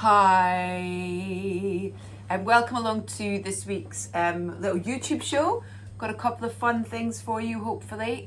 Hi, and welcome along to this week's little YouTube show. Got a couple of fun things for you, hopefully.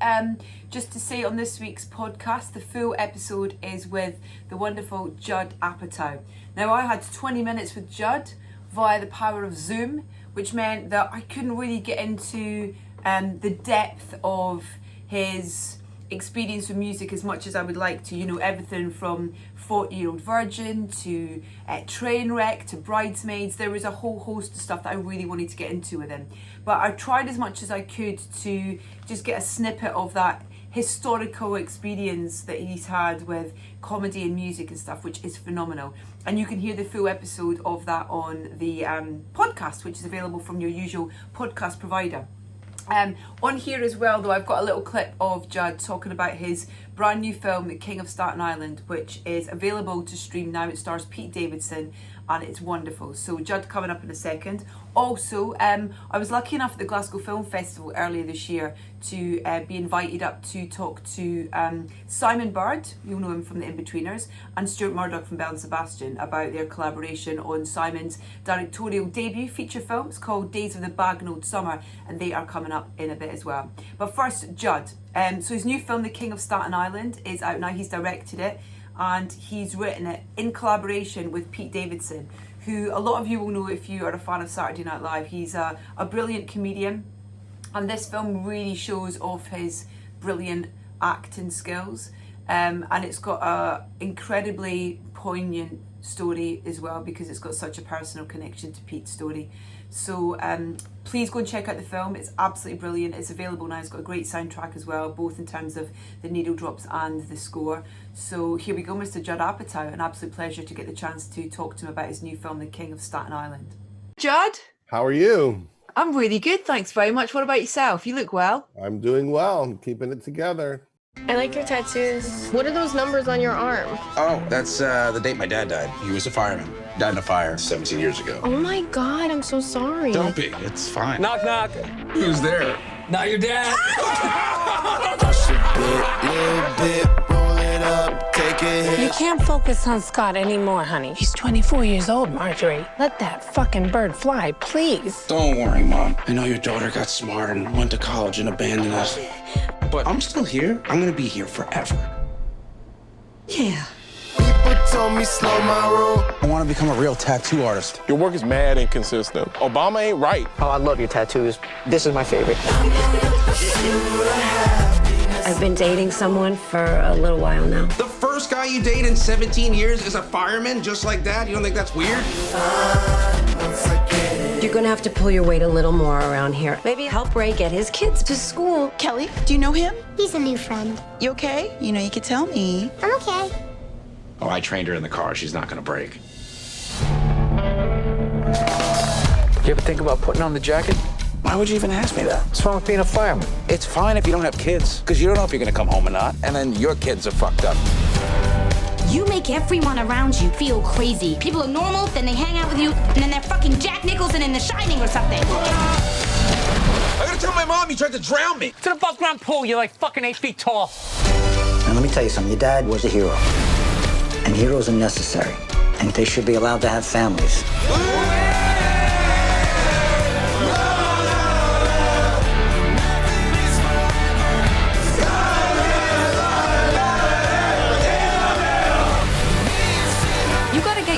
Just to say, on this week's podcast, the full episode is with the wonderful Judd Apatow. Now, I had 20 minutes with Judd via the power of Zoom, which meant that I couldn't really get into the depth of his experience with music as much as I would like to. You know, everything from 40-Year-Old Virgin to Trainwreck to Bridesmaids. There was a whole host of stuff that I really wanted to get into with him, but I tried as much as I could to just get a snippet of that historical experience that he's had with comedy and music and stuff, which is phenomenal. And you can hear the full episode of that on the podcast, which is available from your usual podcast provider. On here as well, though, I've got a little clip of Judd talking about his brand new film, The King of Staten Island, which is available to stream now. It stars Pete Davidson and it's wonderful. So Judd coming up in a second. Also, I was lucky enough at the Glasgow Film Festival earlier this year to be invited up to talk to Simon Bird, you'll know him from the Inbetweeners, and Stuart Murdoch from Belle and Sebastian about their collaboration on Simon's directorial debut feature film. It's called Days of the Bagnold Summer, and they are coming up in a bit as well. But first, Judd. So his new film, The King of Staten Island, is out now. He's directed it and he's written it in collaboration with Pete Davidson, who a lot of you will know if you are a fan of Saturday Night Live. He's a brilliant comedian, and this film really shows off his brilliant acting skills, and it's got a incredibly poignant story as well, because it's got such a personal connection to Pete's story. So please go and check out the film. It's absolutely brilliant. It's available now. It's got a great soundtrack as well, both in terms of the needle drops and the score. So here we go, Mr. Judd Apatow. An absolute pleasure to get the chance to talk to him about his new film, The King of Staten Island. Judd? How are you? I'm really good, thanks very much. What about yourself? You look well. I'm doing well. I'm keeping it together. I like your tattoos. What are those numbers on your arm? Oh, that's the date my dad died. He was a fireman. Died in a fire 17 years ago. Oh my God, I'm so sorry. Don't be. It's fine. Knock, knock. Who's there? Not your dad. You can't focus on Scott anymore, honey. He's 24 years old, Marjorie. Let that fucking bird fly, please. Don't worry, Mom. I know your daughter got smart and went to college and abandoned us. But I'm still here. I'm gonna be here forever. Yeah. People told me slow my roll. I want to become a real tattoo artist. Your work is mad inconsistent. Obama ain't right. Oh, I love your tattoos. This is my favorite. I've been dating someone for a little while now. The first guy you date in 17 years is a fireman, just like that? You don't think that's weird? You're gonna have to pull your weight a little more around here. Maybe help Ray get his kids to school. Kelly, do you know him? He's a new friend. You okay? You know, you could tell me. I'm okay. Oh, I trained her in the car. She's not gonna break. You ever think about putting on the jacket? Why would you even ask me that? What's wrong with being a fireman? It's fine if you don't have kids, because you don't know if you're gonna come home or not, and then your kids are fucked up. You make everyone around you feel crazy. People are normal, then they hang out with you, and then they're fucking Jack Nicholson in The Shining or something. I gotta tell my mom you tried to drown me. To the above ground pool, you're like fucking 8 feet tall. And let me tell you something. Your dad was a hero. And heroes are necessary. And they should be allowed to have families.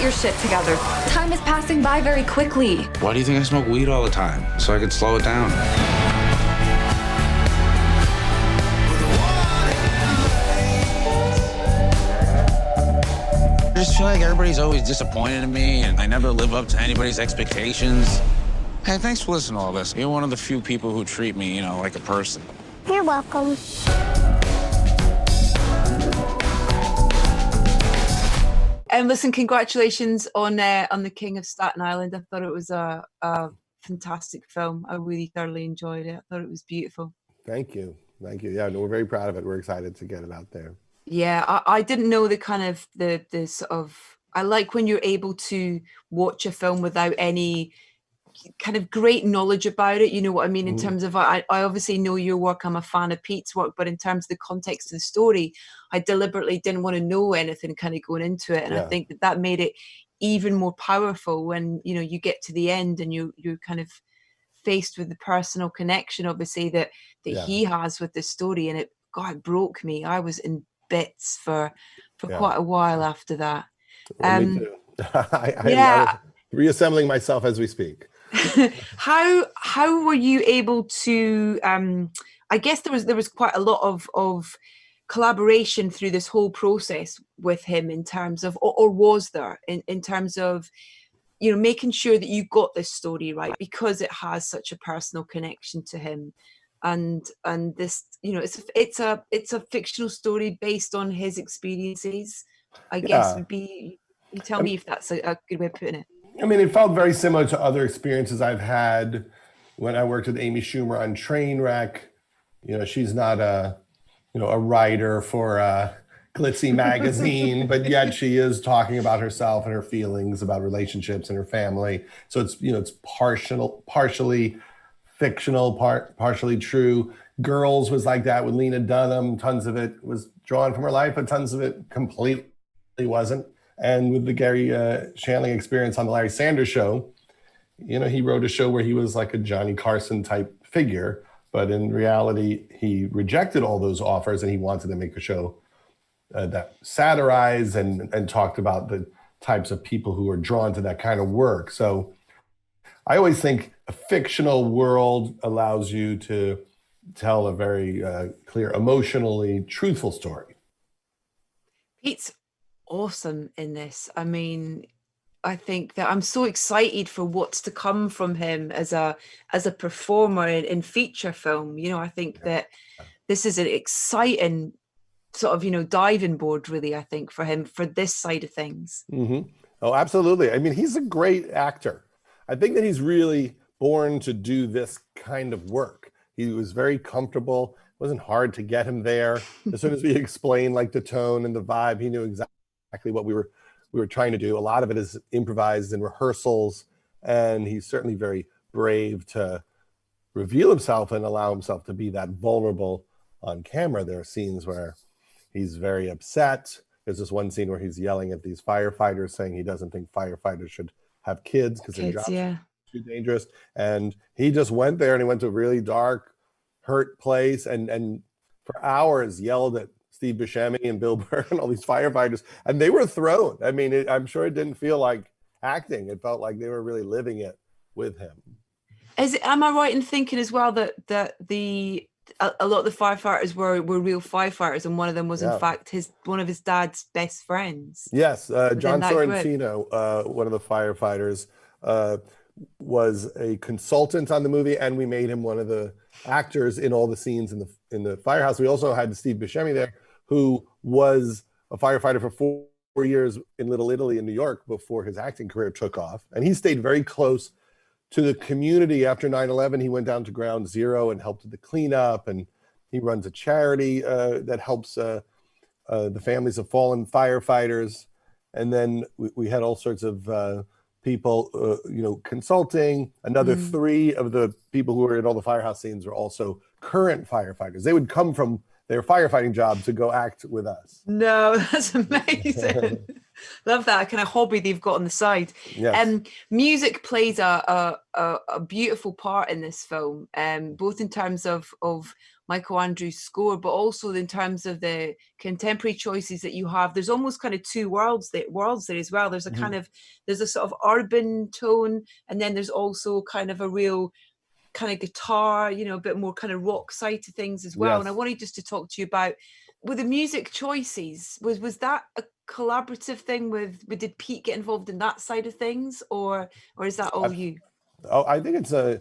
Your shit together. Time is passing by very quickly. Why do you think I smoke weed all the time? So I could slow it down. I just feel like everybody's always disappointed in me, and I never live up to anybody's expectations. Hey, thanks for listening to all this. You're one of the few people who treat me, like a person. You're welcome. And listen, congratulations on The King of Staten Island. I thought it was a fantastic film. I really thoroughly enjoyed it. I thought it was beautiful. Thank you. Yeah, no, we're very proud of it. We're excited to get it out there. Yeah, I didn't know the kind of the sort of, I like when you're able to watch a film without any kind of great knowledge about it, you know what I mean, in terms of, I obviously know your work, I'm a fan of Pete's work, but in terms of the context of the story, I deliberately didn't want to know anything kind of going into it, and I think that made it even more powerful when, you know, you get to the end and you're kind of faced with the personal connection, obviously, that he has with this story. And it broke me. I was in bits for quite a while after that. Me too. I was reassembling myself as we speak. How were you able to I guess there was quite a lot of collaboration through this whole process with him in terms of, or was there, in terms of, you know, making sure that you got this story right because it has such a personal connection to him, and this, you know, it's a fictional story based on his experiences, I guess would be. You tell me if that's a good way of putting it. I mean, it felt very similar to other experiences I've had when I worked with Amy Schumer on Trainwreck. You know, she's not a writer for a glitzy magazine, but yet she is talking about herself and her feelings about relationships and her family. So it's, you know, it's partially fictional, partially true. Girls was like that with Lena Dunham. Tons of it was drawn from her life, but tons of it completely wasn't. And with the Gary Shandling experience on the Larry Sanders Show, you know, he wrote a show where he was like a Johnny Carson type figure, but in reality, he rejected all those offers and he wanted to make a show that satirized and talked about the types of people who are drawn to that kind of work. So I always think a fictional world allows you to tell a very clear, emotionally truthful story. Pete's awesome in this. I mean, I think that I'm so excited for what's to come from him as a performer in feature film. You know, I think that this is an exciting sort of, you know, diving board, really, I think, for him, for this side of things. Mm-hmm. Oh, absolutely. I mean, he's a great actor. I think that he's really born to do this kind of work. He was very comfortable. It wasn't hard to get him there. As soon as we explained like the tone and the vibe, he knew exactly what we were trying to do. A lot of it is improvised in rehearsals, and he's certainly very brave to reveal himself and allow himself to be that vulnerable on camera. There are scenes where he's very upset. There's this one scene where he's yelling at these firefighters, saying he doesn't think firefighters should have kids because their jobs are too dangerous. And he just went there and he went to a really dark, hurt place and for hours yelled at Steve Buscemi and Bill Burr and all these firefighters, and they were thrown. I mean, I'm sure it didn't feel like acting. It felt like they were really living it with him. Am I right in thinking as well that a lot of the firefighters were real firefighters, and one of them was in fact one of his dad's best friends? Yes, John Sorrentino, one of the firefighters, was a consultant on the movie, and we made him one of the actors in all the scenes in the firehouse. We also had Steve Buscemi there, who was a firefighter for 4 years in Little Italy in New York before his acting career took off. And he stayed very close to the community. After 9/11, he went down to Ground Zero and helped with the cleanup. And he runs a charity that helps the families of fallen firefighters. And then we had all sorts of people, consulting. Another 3 of the people who were in all the firehouse scenes were also current firefighters. They would come from their firefighting job to go act with us. No, that's amazing. Love that kind of hobby they've got on the side. Yes. Music plays a beautiful part in this film, both in terms of Michael Andrews' score, but also in terms of the contemporary choices that you have. There's almost kind of 2 worlds there as well. There's a kind of, there's a sort of urban tone, and then there's also kind of a real kind of guitar, a bit more kind of rock side to things as well. Yes. And I wanted just to talk to you about, with the music choices, was that a collaborative thing did Pete get involved in that side of things, or is that all you? I think it's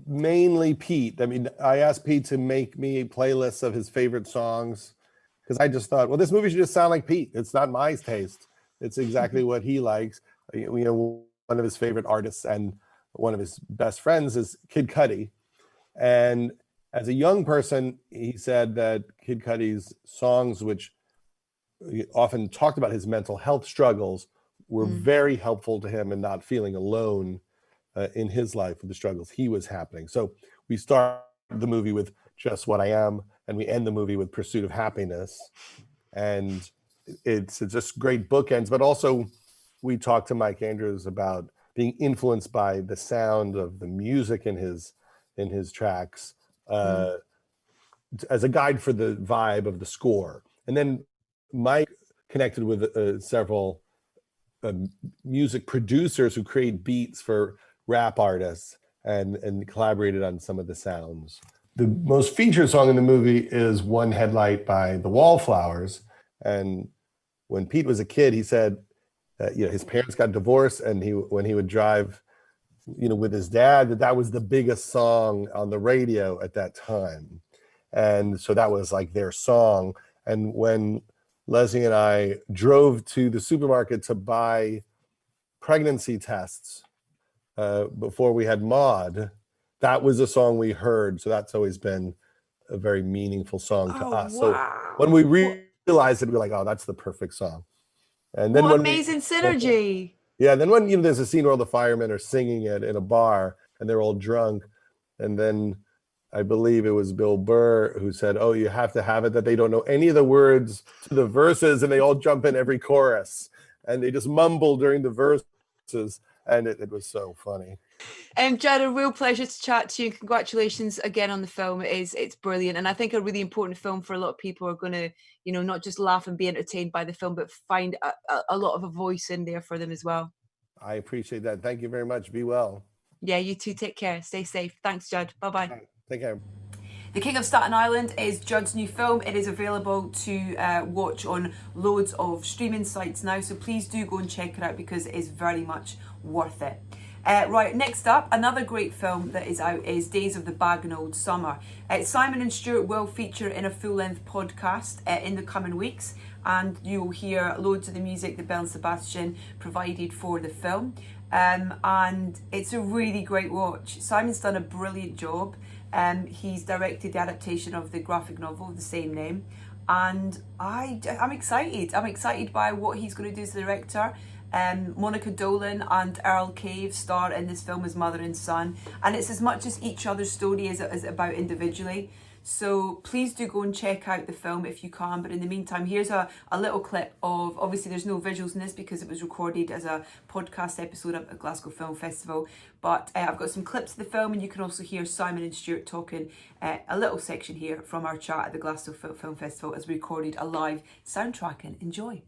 mainly Pete. I mean, I asked Pete to make me playlists of his favorite songs because I just thought, well, this movie should just sound like Pete. It's not my taste. It's exactly what he likes. One of his favorite artists and one of his best friends is Kid Cudi. And as a young person, he said that Kid Cudi's songs, which often talked about his mental health struggles, were very helpful to him in not feeling alone in his life with the struggles he was happening. So we start the movie with Just What I Am, and we end the movie with Pursuit of Happiness. And it's just great bookends, but also we talked to Mike Andrews about being influenced by the sound of the music in his tracks as a guide for the vibe of the score. And then Mike connected with several music producers who create beats for rap artists and collaborated on some of the sounds. The most featured song in the movie is One Headlight by the Wallflowers. And when Pete was a kid, he said that, his parents got divorced, and when he would drive, with his dad, that was the biggest song on the radio at that time. And so that was like their song. And when Leslie and I drove to the supermarket to buy pregnancy tests before we had Maud, that was a song we heard. So that's always been a very meaningful song to us. Wow. So when we realized it, we were like, oh, that's the perfect song. And then what amazing synergy. Yeah, then when there's a scene where all the firemen are singing it in a bar and they're all drunk, and then I believe it was Bill Burr who said, oh, you have to have it that they don't know any of the words to the verses, and they all jump in every chorus, and they just mumble during the verses, and it was so funny. Judd, a real pleasure to chat to you. Congratulations again on the film. It's brilliant, and I think a really important film for a lot of people who are going to, not just laugh and be entertained by the film, but find a lot of a voice in there for them as well. I appreciate that. Thank you very much. Be well. Yeah, you too. Take care. Stay safe. Thanks, Judd. Bye-bye. Right. Take care. The King of Staten Island is Judd's new film. It is available to watch on loads of streaming sites now, so please do go and check it out because it is very much worth it. Right, next up, another great film that is out is Days of the Bagnold Summer. Simon and Stuart will feature in a full-length podcast in the coming weeks, and you'll hear loads of the music that Belle and Sebastian provided for the film. And it's a really great watch. Simon's done a brilliant job. He's directed the adaptation of the graphic novel of the same name, and I'm excited. I'm excited by what he's going to do as the director. Monica Dolan and Earl Cave star in this film as mother and son, and it's as much as each other's story as it is about individually. So please do go and check out the film if you can. But in the meantime, here's a little clip of, obviously there's no visuals in this because it was recorded as a podcast episode at Glasgow Film Festival. But I've got some clips of the film, and you can also hear Simon and Stuart talking a little section here from our chat at the Glasgow Film Festival as we recorded a live soundtrack. And enjoy.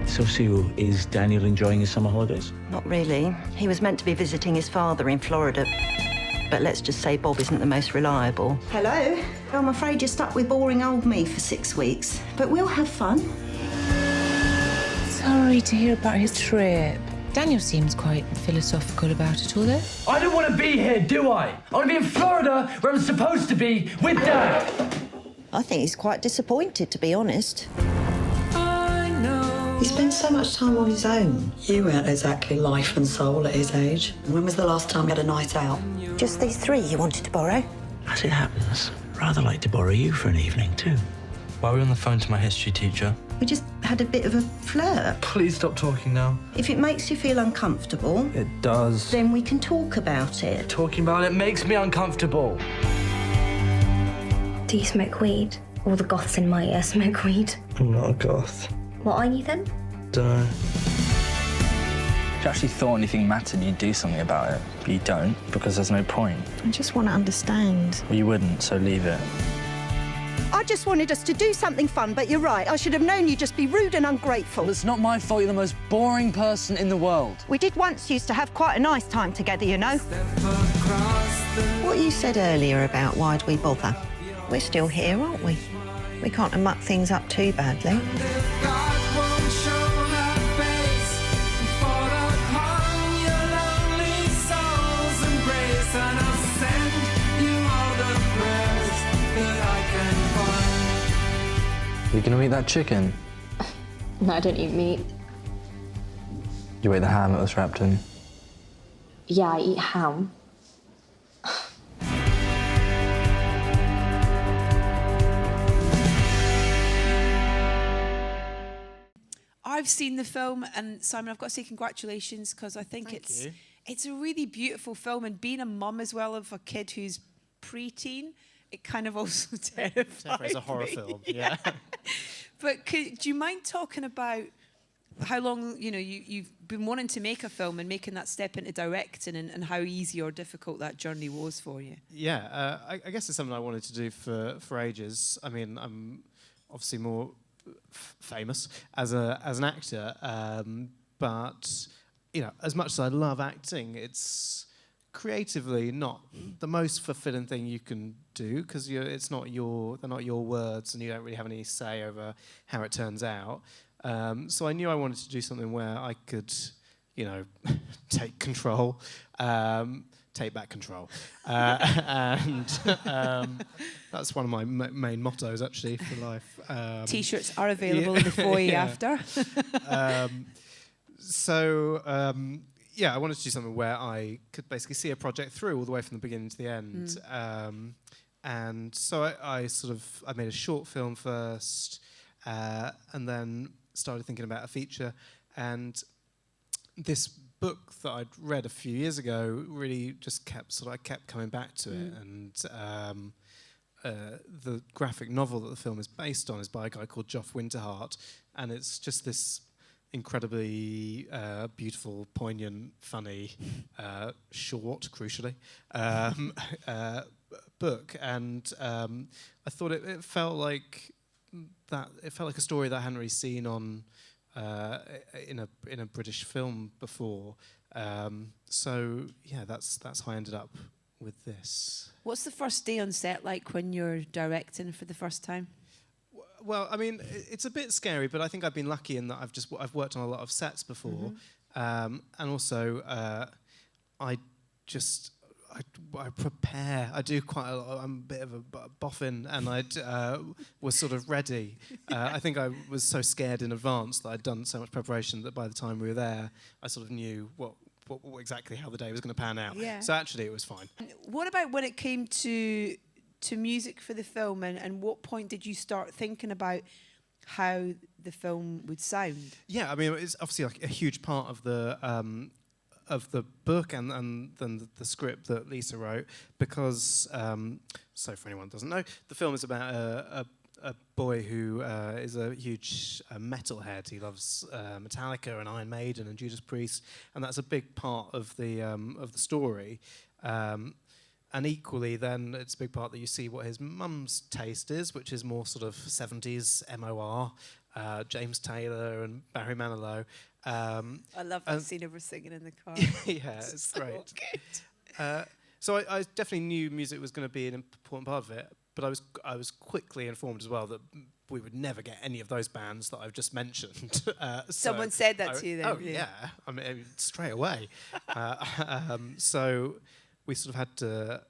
So, Sue, is Daniel enjoying his summer holidays? Not really. He was meant to be visiting his father in Florida. But let's just say Bob isn't the most reliable. Hello? I'm afraid you're stuck with boring old me for 6 weeks. But we'll have fun. Sorry to hear about his trip. Daniel seems quite philosophical about it all, though. I don't want to be here, do I? I want to be in Florida, where I'm supposed to be, with Dad. I think he's quite disappointed, to be honest. He spends so much time on his own. You weren't exactly life and soul at his age. When was the last time you had a night out? Just these 3 you wanted to borrow? As it happens, I'd rather like to borrow you for an evening, too. Why were we on the phone to my history teacher? We just had a bit of a flirt. Please stop talking now. If it makes you feel uncomfortable... It does. Then we can talk about it. Talking about it makes me uncomfortable. Do you smoke weed? All the goths in my ear smoke weed. I'm not a goth. What are you then? Dunno. If you actually thought anything mattered, you'd do something about it. But you don't, because there's no point. I just want to understand. Well, you wouldn't, so leave it. I just wanted us to do something fun, but you're right. I should have known you'd just be rude and ungrateful. Well, it's not my fault you're the most boring person in the world. We did once used to have quite a nice time together, you know. What you said earlier about why'd we bother? We're still here, aren't we? We can't muck things up too badly. Are you going to eat that chicken? No, I don't eat meat. You ate the ham it was wrapped in? Yeah, I eat ham. I've seen the film, and Simon, I've got to say congratulations, because I think it's a really beautiful film, and being a mum as well of a kid who's preteen, it kind of also terrifies It's a horror film, yeah. But But do you mind talking about how long, you've been wanting to make a film and making that step into directing, and how easy or difficult that journey was for you? Yeah, I guess it's something I wanted to do for ages. I mean, I'm obviously more famous as an actor, but as much as I love acting, it's creatively not the most fulfilling thing you can do, because they're not your words, and you don't really have any say over how it turns out. So I knew I wanted to do something where I could, take control, take back control, and that's one of my main mottos actually for life. T-shirts are available in the foyer after. I wanted to do something where I could basically see a project through all the way from the beginning to the end. And so I made a short film first, and then started thinking about a feature. And this book that I'd read a few years ago really just I kept coming back to it. And the graphic novel that the film is based on is by a guy called Joff Winterhart, and it's just this incredibly beautiful, poignant, funny, short, crucially, book. And I thought it felt like that. It felt like a story that I hadn't really seen on in a British film before. So yeah, that's how I ended up with this. What's the first day on set like when you're directing for the first time? Well, I mean, it's a bit scary, but I think I've been lucky in that I've worked on a lot of sets before, and also I prepare. I do quite a lot. I'm a bit of a boffin, and I was sort of ready. I think I was so scared in advance that I'd done so much preparation that by the time we were there, I sort of knew what exactly how the day was going to pan out. Yeah. So actually, it was fine. What about when it came to music for the film, and what point did you start thinking about how the film would sound? Yeah, I mean, it's obviously like a huge part of the book and then the script that Lisa wrote, because so for anyone who doesn't know, the film is about a boy who is a huge metalhead. He loves Metallica and Iron Maiden and Judas Priest, and that's a big part of the story. And equally, then, it's a big part that you see what his mum's taste is, which is more sort of 70s MOR, James Taylor and Barry Manilow. I love that scene of her singing in the car. Yeah, it's so great. Good. So I definitely knew music was going to be an important part of it, but I was quickly informed as well that we would never get any of those bands that I've just mentioned. Someone said that to you then? Oh, yeah. I mean, straight away. So we sort of had to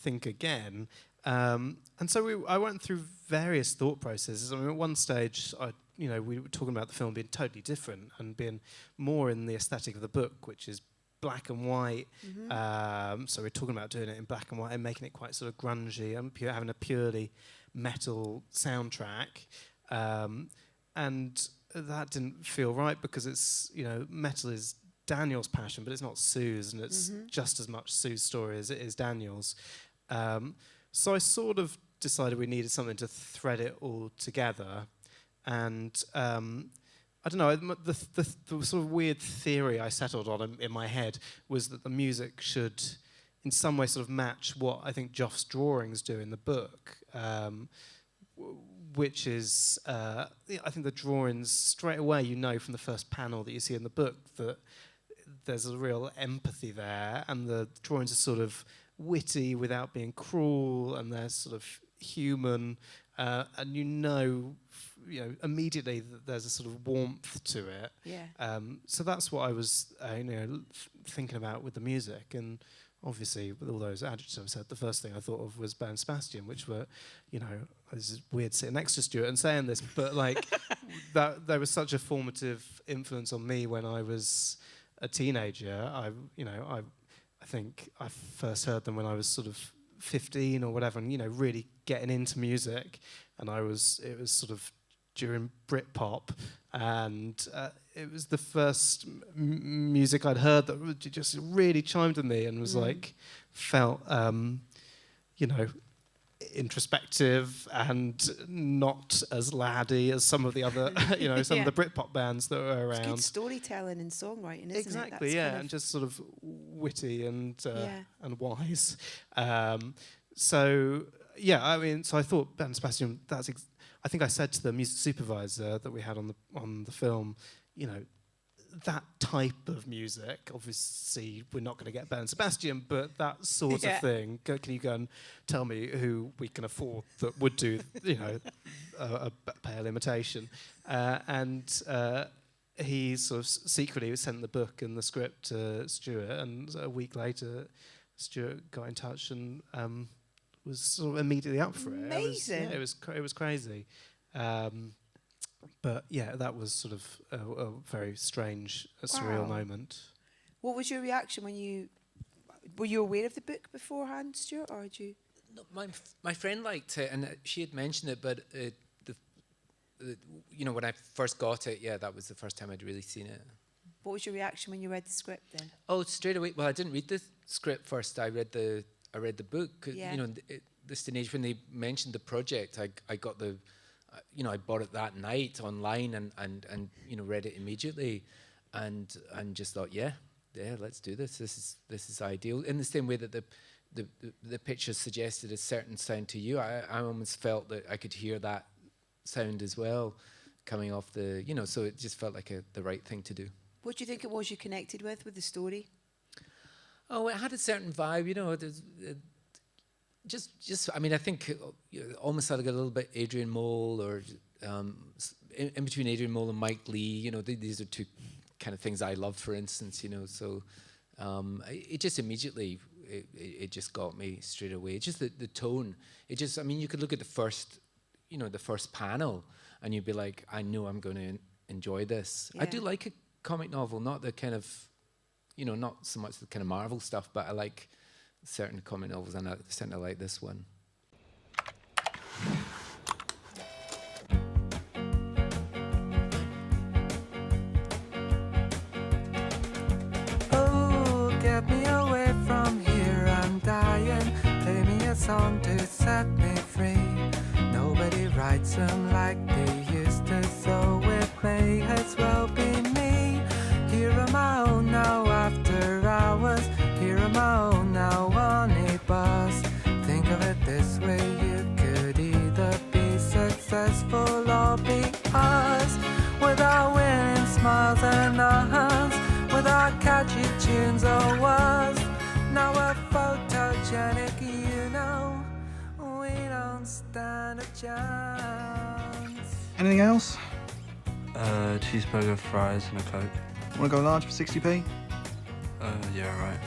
think again. And so I went through various thought processes. I mean, at one stage, we were talking about the film being totally different and being more in the aesthetic of the book, which is black and white. So we're talking about doing it in black and white and making it quite sort of grungy and having a purely metal soundtrack. And that didn't feel right because it's, metal is Daniel's passion, but it's not Sue's, and it's just as much Sue's story as it is Daniel's. So I sort of decided we needed something to thread it all together. And I don't know, the sort of weird theory I settled on in my head was that the music should in some way sort of match what I think Joff's drawings do in the book, which is, I think the drawings, straight away from the first panel that you see in the book that there's a real empathy there, and the drawings are sort of witty without being cruel, and they're sort of human, and immediately that there's a sort of warmth to it. Yeah. So that's what I was thinking about with the music, and obviously with all those adjectives I said, the first thing I thought of was Belle and Sebastian, which were, this is weird sitting next to Stuart and saying this, but like that there was such a formative influence on me when I was a teenager. I think I first heard them when I was sort of 15 or whatever, and really getting into music, and it was sort of during Britpop, and it was the first music I'd heard that just really chimed with me and was felt introspective and not as laddie as some of the other, some of the Britpop bands that were around. It's good storytelling and songwriting, isn't exactly, it? Exactly, and just sort of witty and wise. So I thought Belle and Sebastian. I think I said to the music supervisor that we had on the film, that type of music, obviously we're not going to get Belle and Sebastian, but that sort of thing, can you go and tell me who we can afford that would do, a pale imitation? He sort of secretly sent the book and the script to Stuart, and a week later Stuart got in touch and was sort of immediately up for it. Amazing. It was crazy. But yeah, that was sort of a very strange, surreal moment. What was your reaction when were you aware of the book beforehand, Stuart, or did you? No, my friend liked it, and she had mentioned it, but when I first got it, that was the first time I'd really seen it. What was your reaction when you read the script then? Oh, straight away. Well, I didn't read the script first. I read the book. Yeah. This teenage, when they mentioned the project, I got the. I bought it that night online and read it immediately, and just thought, let's do this. This is ideal. In the same way that the picture suggested a certain sound to you, I almost felt that I could hear that sound as well, coming off the So it just felt like the right thing to do. What do you think it was you connected with the story? Oh, it had a certain vibe. I think almost like a little bit Adrian Mole, or in between Adrian Mole and Mike Lee. These are two kind of things I love, for instance. So it just immediately it just got me straight away. Just the tone. You could look at the first panel, and you'd be like, I know I'm going to enjoy this. Yeah. I do like a comic novel, not the kind of, not so much the kind of Marvel stuff, but I like certain comic novels, and I certainly like this one. Oh, get me away from here, I'm dying. Play me a song to set me free. Nobody writes them like they used to, so it may as well be me. Here am my own now after hours. Here am my own now on a bus. Think of it this way, you could either be successful or be us. With our winning smiles and our hands, with our catchy tunes or words. Now we're photogenic, we don't stand a chance. Anything else? Cheeseburger, fries, and a Coke. Want to go large for 60p? Yeah, right.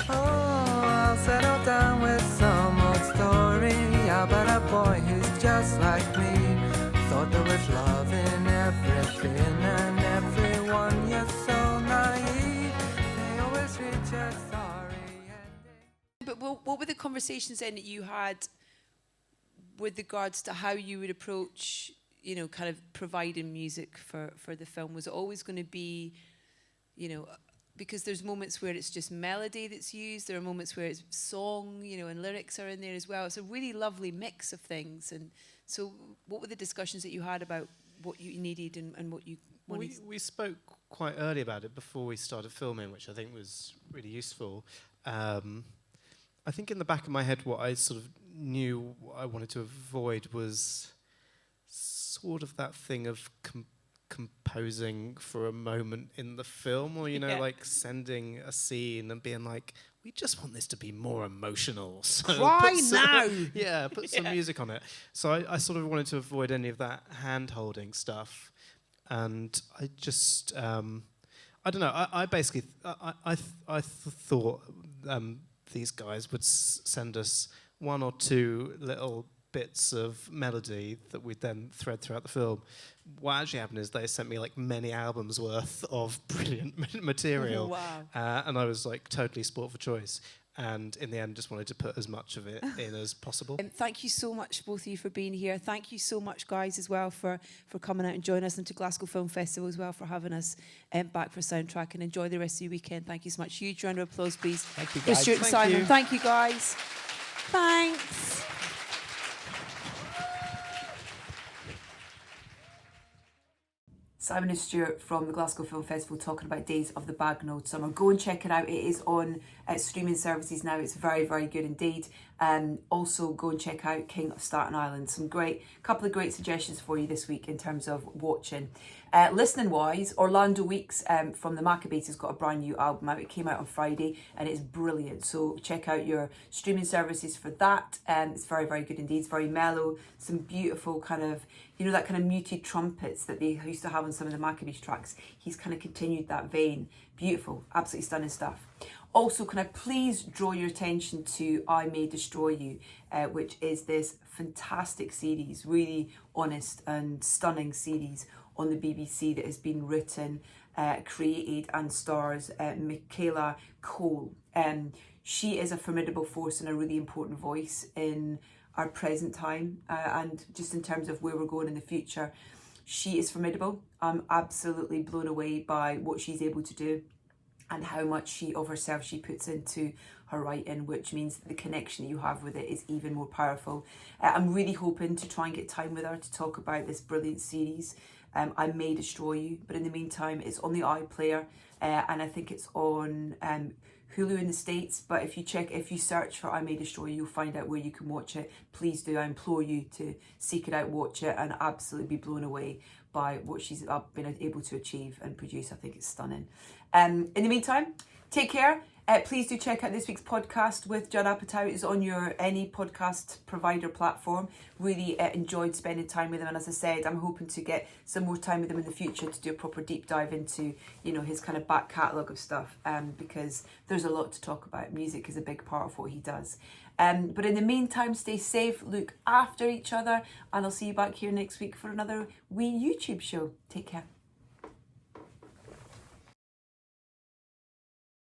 Oh, I'll settle down with some old story about a boy who's just like me. Thought there was love in everything and everyone. You're so naive. They always reach a sorry ending. But what were the conversations then that you had with regards to how you would approach, kind of providing music for the film? Was it always going to be, because there's moments where it's just melody that's used, there are moments where it's song, and lyrics are in there as well. It's a really lovely mix of things. And so what were the discussions that you had about what you needed and what you wanted? We spoke quite early about it before we started filming, which I think was really useful. I think in the back of my head, what I sort of knew I wanted to avoid was sort of that thing of composing for a moment in the film, or like sending a scene and being like, we just want this to be more emotional, so cry now. Put some music on it. So I sort of wanted to avoid any of that hand-holding stuff, and I just I don't know. I basically I thought these guys would send us one or two little bits of melody that we'd then thread throughout the film. What actually happened is they sent me like many albums worth of brilliant material. Wow. And I was like totally sport for choice. and in the end just wanted to put as much of it in as possible. Thank you so much, both of you, for being here. Thank you so much, guys, as well, for coming out and joining us, and to Glasgow Film Festival as well for having us back for Soundtrack, and enjoy the rest of your weekend. Thank you so much. Huge round of applause, please. Thank you, For guys. Stuart and Thank Simon. you. Thank you, guys. Thanks. Simon and Stuart from the Glasgow Film Festival talking about Days of the Bagnold Summer. Go and check it out. It is on streaming services now. It's very, very good indeed. Also, go and check out King of Staten Island. Couple of great suggestions for you this week in terms of watching. Listening wise, Orlando Weeks from the Maccabees has got a brand new album out. It came out on Friday and it's brilliant. So check out your streaming services for that. It's very, very good indeed. It's very mellow. Some beautiful kind of, that kind of muted trumpets that they used to have on some of the Maccabees tracks. He's kind of continued that vein. Beautiful, absolutely stunning stuff. Also, can I please draw your attention to I May Destroy You, which is this fantastic series, really honest and stunning series on the BBC that has been written, created and stars Michaela Cole. She is a formidable force and a really important voice in our present time, and just in terms of where we're going in the future. She is formidable. I'm absolutely blown away by what she's able to do and how much of herself she puts into her writing, which means that the connection that you have with it is even more powerful. I'm really hoping to try and get time with her to talk about this brilliant series. I May Destroy You, but in the meantime, it's on the iPlayer, and I think it's on Hulu in the States. But if you search for I May Destroy You, you'll find out where you can watch it. Please do. I implore you to seek it out, watch it, and absolutely be blown away by what she's been able to achieve and produce. I think it's stunning. In the meantime, take care. Please do check out this week's podcast with Judd Apatow. It's on any podcast provider platform. Really enjoyed spending time with him, and as I said, I'm hoping to get some more time with him in the future to do a proper deep dive into his kind of back catalogue of stuff, because there's a lot to talk about. Music is a big part of what he does. But in the meantime, stay safe, look after each other, and I'll see you back here next week for another wee YouTube show. Take care.